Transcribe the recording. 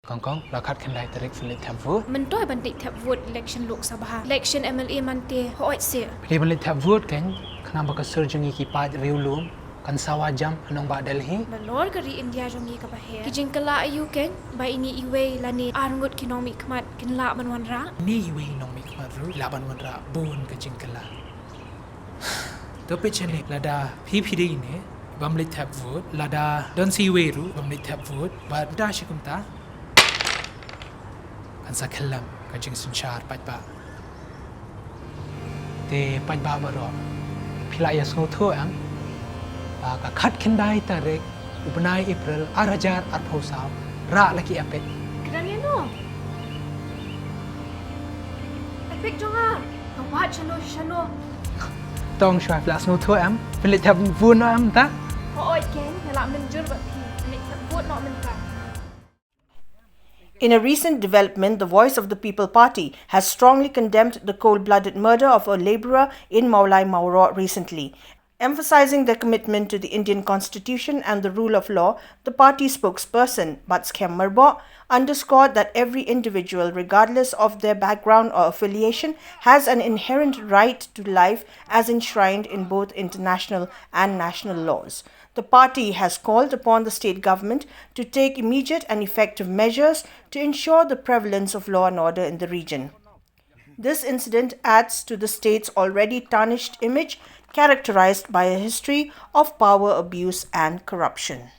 Kong la khat khan lai tarik filit thap vote มันต้อยบันติแทบโหวต election โลกสภา election MLA มันเตหอยเสีย pli filit thap vote kan khna ba ka surjungi ki pa riu lum kan sawa jam anong ba Delhi ละลอร์กรีอินเดียจงยีกับเฮกิจิงกะลาอายุเก่งใบนี้อีเวลานีอารงดกินอมิกมัดกินละมันวันระ ni we nong mi khma ru laban wan ra bun ka jingkala to pe chene lada phi phi dei ne bam lit thap vote lada don si we ru bam lit thap vote ba da shikumta kan sa khalam ka jing sun char pat ba te pat ba ba ro phila ya so tho am ba ka khat khin dai tarek upnai april arajar ar phosam ra laki apet กระเนียโนไอพิกจงอ่ะกว่าชโน tong shwa plus no tho am filit thap vote no am ta พอออยเก่งแต่ละมันจุดแบบพี่นี่แทบโหวตเนาะมันกัน In a recent development, the Voice of the People Party has strongly condemned the cold-blooded murder of a labourer in Maulai Mauro recently. Emphasizing their commitment to the Indian Constitution and the rule of law, the party spokesperson, Batskem Marbo, underscored that every individual, regardless of their background or affiliation, has an inherent right to life as enshrined in both international and national laws. The party has called upon the state government to take immediate and effective measures to ensure the prevalence of law and order in the region. This incident adds to the state's already tarnished image, characterized by a history of power abuse and corruption.